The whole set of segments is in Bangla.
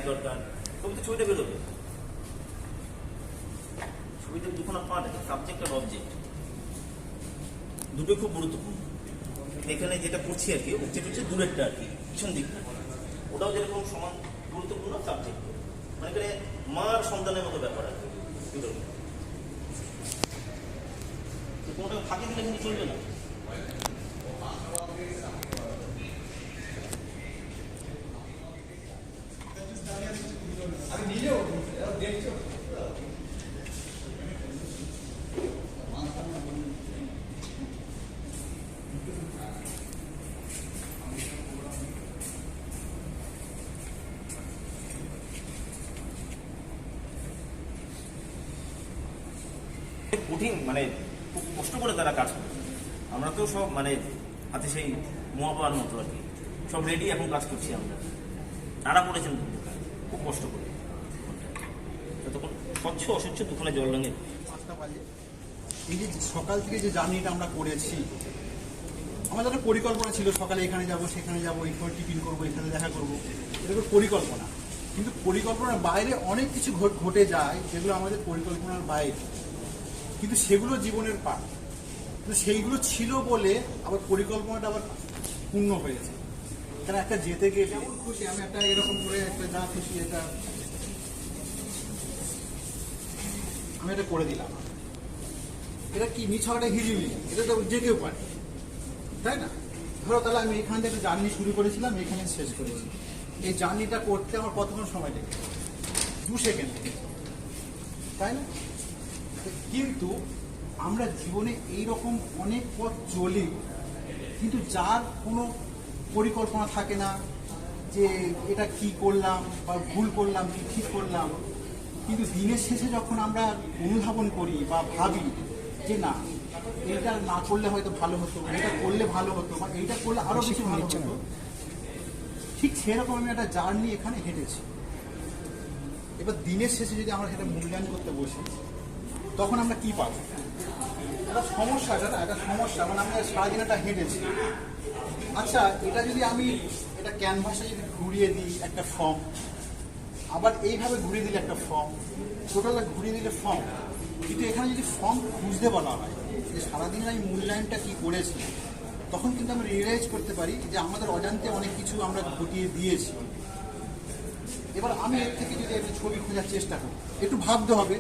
দরকার, তবে ছবিটা বেরোবে। ছবিতে দুখানা পার্ট আছে, সাবজেক্ট আর অবজেক্ট, দুটোই খুব গুরুত্বপূর্ণ। এখানে যেটা করছি আর কি, অবজেক্ট হচ্ছে দূরেরটা আর কি, পিছন দিকটা, ওটাও যেরকম সমান গুরুত্বপূর্ণ সাবজেক্ট। মানে এখানে মার সন্তানের মতো ব্যাপার আর কি, দুটো কোনোটা ফাঁকি দিলে কিন্তু চলবে না। কঠিন, মানে খুব কষ্ট করে তারা কাজ করে। আমরা তো সব মানে হাতে সেই মহাপার মতো আর কি, সব রেডি, এখন কাজ করছি আমরা। তারা করেছেন খুব কষ্ট করে, তখন স্বচ্ছ অস্বচ্ছ দুখানে জল রঙের। 5টা বাজে, এই যে সকাল থেকে যে জার্নিটা আমরা করেছি, আমাদের একটা পরিকল্পনা ছিল, সকালে এখানে যাব, সেখানে যাব, এখানে টিফিন করবো, এখানে দেখা করবো, এটা তো পরিকল্পনা। কিন্তু পরিকল্পনার বাইরে অনেক কিছু ঘটে যায় যেগুলো আমাদের পরিকল্পনার বাইরে, কিন্তু সেগুলো জীবনের পাঠ। কিন্তু সেইগুলো ছিল বলে আবার পরিকল্পনাটা আবার পূর্ণ হয়েছে। কারণ একটা যেতে গিয়ে যেমন খুশি, আমি একটা এরকম করে একটা যা খুশি এটা আমি এটা করে দিলাম। এটা কি মিছাটা হিজিবি, এটা তো যে কেউ পারে, তাই না? ধরো তাহলে আমি এখান থেকে একটা জার্নি শুরু করেছিলাম, এখানে শেষ করেছি। এই জার্নিটা করতে আমার কতক্ষণ সময় লেগেছে? 2 সেকেন্ড, তাই না? কিন্তু আমরা জীবনে এইরকম অনেক পথ চলি, কিন্তু যার কোনো পরিকল্পনা থাকে না যে এটা কি করলাম বা ভুল করলাম কি ঠিক করলাম। কিন্তু দিনের শেষে যখন আমরা অনুধাবন করি বা ভাবি যে না, এইটা না করলে হয়তো ভালো হতো, এটা করলে ভালো হতো, বা এইটা করলে আরো বেশি ভালো হতো, ঠিক সেরকম আমি একটা জার্নি এখানে হেঁটেছি। এবার দিনের শেষে যদি আমরা সেটা মূল্যায়ন করতে বসি, তখন আমরা কি পাবো? এটা সমস্যাটা না, এটা সমস্যা। মানে আমরা সারাদিন এটা হেঁটেছি। আচ্ছা, এটা যদি আমি এটা ক্যানভাসে যদি ঘুরিয়ে দিই একটা ফর্ম, আবার এইভাবে ঘুরিয়ে দিলে একটা ফর্ম, টোটালটা ঘুরিয়ে দিলে ফর্ম, কিন্তু এখানে যদি ফর্ম খুঁজতে বলা হয় যে সারাদিনের আমি মূল্যায়নটা কি করেছি, তখন কিন্তু আমরা রিয়েলাইজ করতে পারি যে আমাদের অজান্তে অনেক কিছু আমরা ঘটিয়ে দিয়েছি। এবার আমি এর থেকে যদি একটা ছবি খোঁজার চেষ্টা করি, একটু ভাবতে হবে।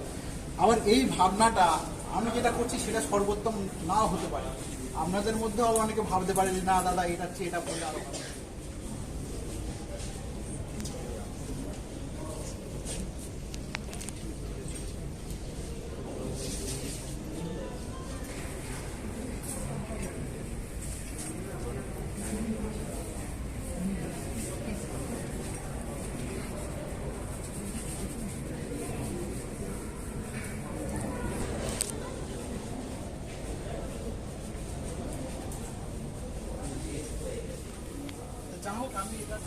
আবার এই ভাবনাটা আমি যেটা করছি সেটা সর্বোত্তম নাও হতে পারে। আপনাদের মধ্যেও অনেকে ভাবতে পারে যে না দাদা, এটা হচ্ছে, এটা করলে আরো ভালো। যা হোক, আমি এটা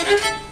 করছি